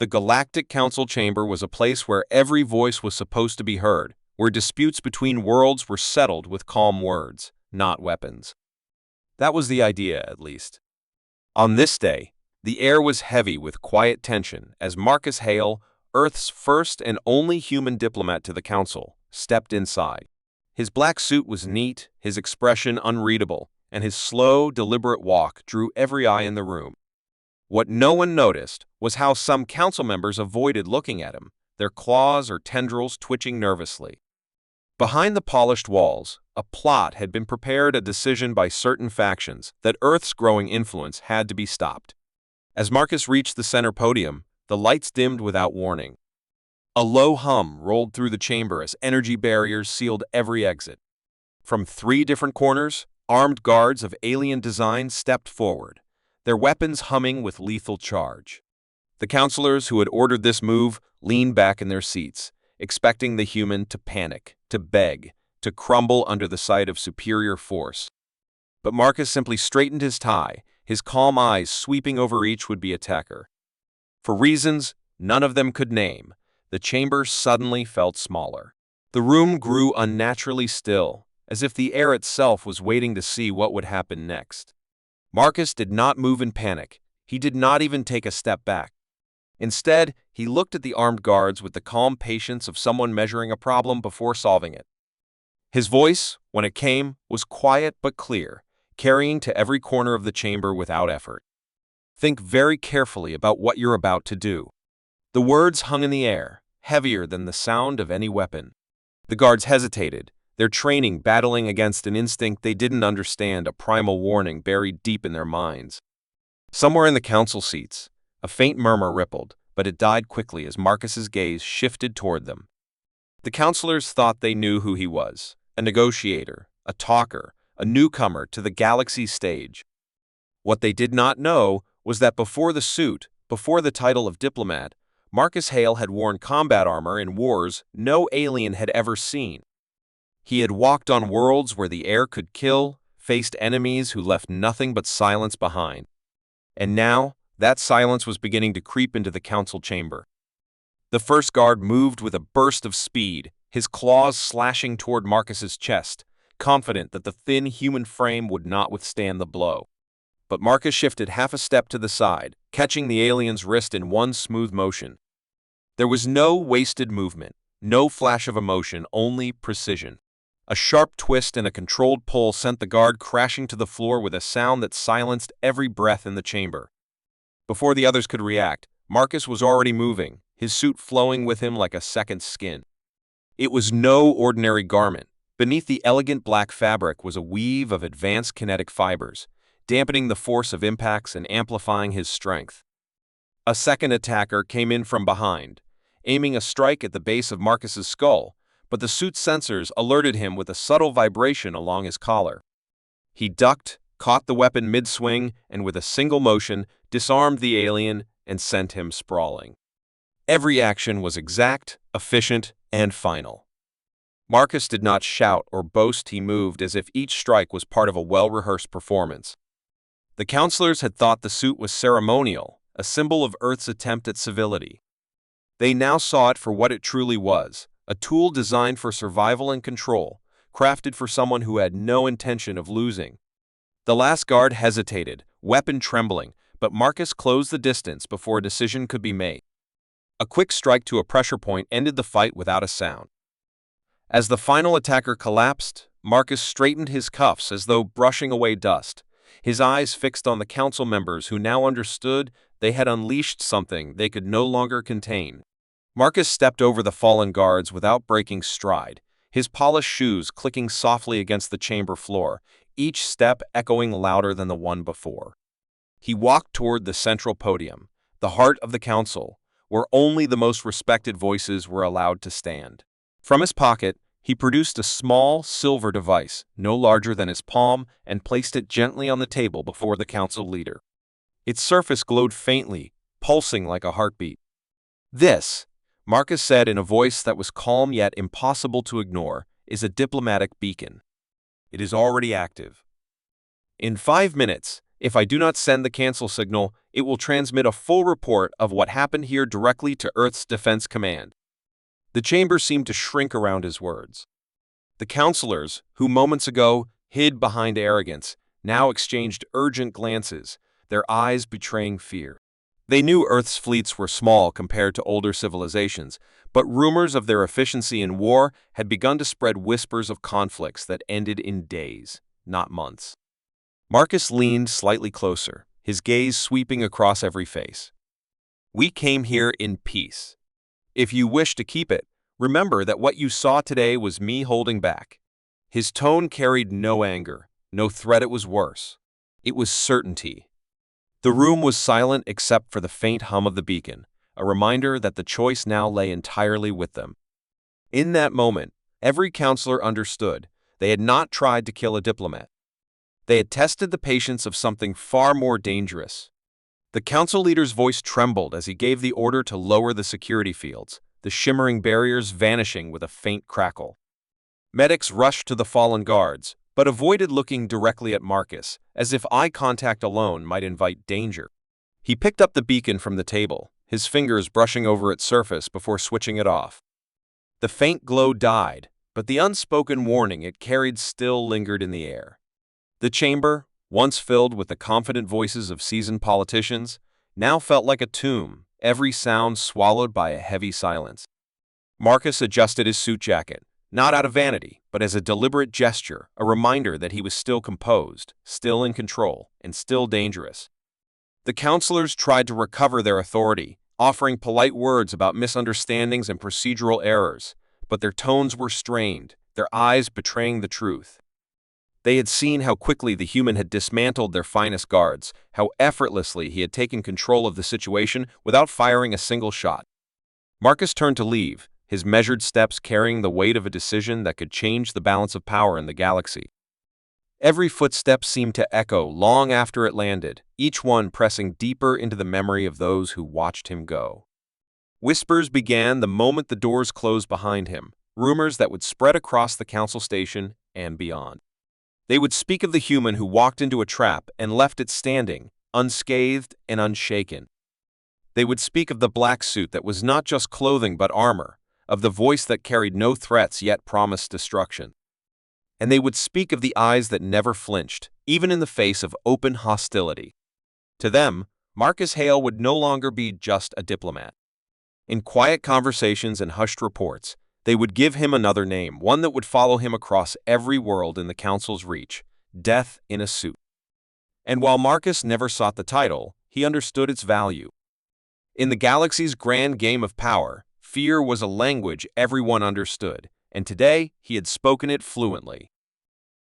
The Galactic Council chamber was a place where every voice was supposed to be heard, where disputes between worlds were settled with calm words, not weapons. That was the idea, at least. On this day, the air was heavy with quiet tension as Marcus Hale, Earth's first and only human diplomat to the Council, stepped inside. His black suit was neat, his expression unreadable, and his slow, deliberate walk drew every eye in the room. What no one noticed was how some council members avoided looking at him, their claws or tendrils twitching nervously. Behind the polished walls, a plot had been prepared, a decision by certain factions that Earth's growing influence had to be stopped. As Marcus reached the center podium, the lights dimmed without warning. A low hum rolled through the chamber as energy barriers sealed every exit. From 3 different corners, armed guards of alien design stepped forward, their weapons humming with lethal charge. The counselors who had ordered this move leaned back in their seats, expecting the human to panic, to beg, to crumble under the sight of superior force. But Marcus simply straightened his tie, his calm eyes sweeping over each would-be attacker. For reasons none of them could name, the chamber suddenly felt smaller. The room grew unnaturally still, as if the air itself was waiting to see what would happen next. Marcus did not move in panic. He did not even take a step back. Instead, he looked at the armed guards with the calm patience of someone measuring a problem before solving it. His voice, when it came, was quiet but clear, carrying to every corner of the chamber without effort. Think very carefully about what you're about to do. The words hung in the air, heavier than the sound of any weapon. The guards hesitated, their training battling against an instinct they didn't understand, a primal warning buried deep in their minds. Somewhere in the council seats, a faint murmur rippled, but it died quickly as Marcus's gaze shifted toward them. The counselors thought they knew who he was, a negotiator, a talker, a newcomer to the galaxy's stage. What they did not know was that before the suit, before the title of diplomat, Marcus Hale had worn combat armor in wars no alien had ever seen. He had walked on worlds where the air could kill, faced enemies who left nothing but silence behind. And now, that silence was beginning to creep into the council chamber. The first guard moved with a burst of speed, his claws slashing toward Marcus's chest, confident that the thin human frame would not withstand the blow. But Marcus shifted half a step to the side, catching the alien's wrist in one smooth motion. There was no wasted movement, no flash of emotion, only precision. A sharp twist and a controlled pull sent the guard crashing to the floor with a sound that silenced every breath in the chamber. Before the others could react, Marcus was already moving, his suit flowing with him like a second skin. It was no ordinary garment. Beneath the elegant black fabric was a weave of advanced kinetic fibers, dampening the force of impacts and amplifying his strength. A second attacker came in from behind, aiming a strike at the base of Marcus's skull, but the suit's sensors alerted him with a subtle vibration along his collar. He ducked, caught the weapon mid-swing, and with a single motion, disarmed the alien and sent him sprawling. Every action was exact, efficient, and final. Marcus did not shout or boast, he moved as if each strike was part of a well-rehearsed performance. The counselors had thought the suit was ceremonial, a symbol of Earth's attempt at civility. They now saw it for what it truly was, a tool designed for survival and control, crafted for someone who had no intention of losing. The last guard hesitated, weapon trembling, but Marcus closed the distance before a decision could be made. A quick strike to a pressure point ended the fight without a sound. As the final attacker collapsed, Marcus straightened his cuffs as though brushing away dust, his eyes fixed on the council members who now understood they had unleashed something they could no longer contain. Marcus stepped over the fallen guards without breaking stride, his polished shoes clicking softly against the chamber floor, each step echoing louder than the one before. He walked toward the central podium, the heart of the council, where only the most respected voices were allowed to stand. From his pocket, he produced a small silver device, no larger than his palm, and placed it gently on the table before the council leader. Its surface glowed faintly, pulsing like a heartbeat. "This," Marcus said in a voice that was calm yet impossible to ignore, "is a diplomatic beacon. It is already active. In 5 minutes, If I do not send the cancel signal, it will transmit a full report of what happened here directly to Earth's Defense Command. The chamber seemed to shrink around his words. The counselors, who moments ago hid behind arrogance, now exchanged urgent glances, their eyes betraying fear. They knew Earth's fleets were small compared to older civilizations, but rumors of their efficiency in war had begun to spread whispers of conflicts that ended in days, not months. Marcus leaned slightly closer, his gaze sweeping across every face. We came here in peace. If you wish to keep it, remember that what you saw today was me holding back. His tone carried no anger, no threat. It was worse. It was certainty. The room was silent except for the faint hum of the beacon, a reminder that the choice now lay entirely with them. In that moment, every counselor understood they had not tried to kill a diplomat. They had tested the patience of something far more dangerous. The council leader's voice trembled as he gave the order to lower the security fields, the shimmering barriers vanishing with a faint crackle. Medics rushed to the fallen guards, but avoided looking directly at Marcus, as if eye contact alone might invite danger. He picked up the beacon from the table, his fingers brushing over its surface before switching it off. The faint glow died, but the unspoken warning it carried still lingered in the air. The chamber, once filled with the confident voices of seasoned politicians, now felt like a tomb, every sound swallowed by a heavy silence. Marcus adjusted his suit jacket, not out of vanity, but as a deliberate gesture, a reminder that he was still composed, still in control, and still dangerous. The counselors tried to recover their authority, offering polite words about misunderstandings and procedural errors, but their tones were strained, their eyes betraying the truth. They had seen how quickly the human had dismantled their finest guards, how effortlessly he had taken control of the situation without firing a single shot. Marcus turned to leave, his measured steps carrying the weight of a decision that could change the balance of power in the galaxy. Every footstep seemed to echo long after it landed, each one pressing deeper into the memory of those who watched him go. Whispers began the moment the doors closed behind him, rumors that would spread across the council station and beyond. They would speak of the human who walked into a trap and left it standing, unscathed and unshaken. They would speak of the black suit that was not just clothing but armor, of the voice that carried no threats yet promised destruction. And they would speak of the eyes that never flinched, even in the face of open hostility. To them, Marcus Hale would no longer be just a diplomat. In quiet conversations and hushed reports, they would give him another name, one that would follow him across every world in the Council's reach: death in a suit. And while Marcus never sought the title, he understood its value. In the galaxy's grand game of power, fear was a language everyone understood, and today he had spoken it fluently.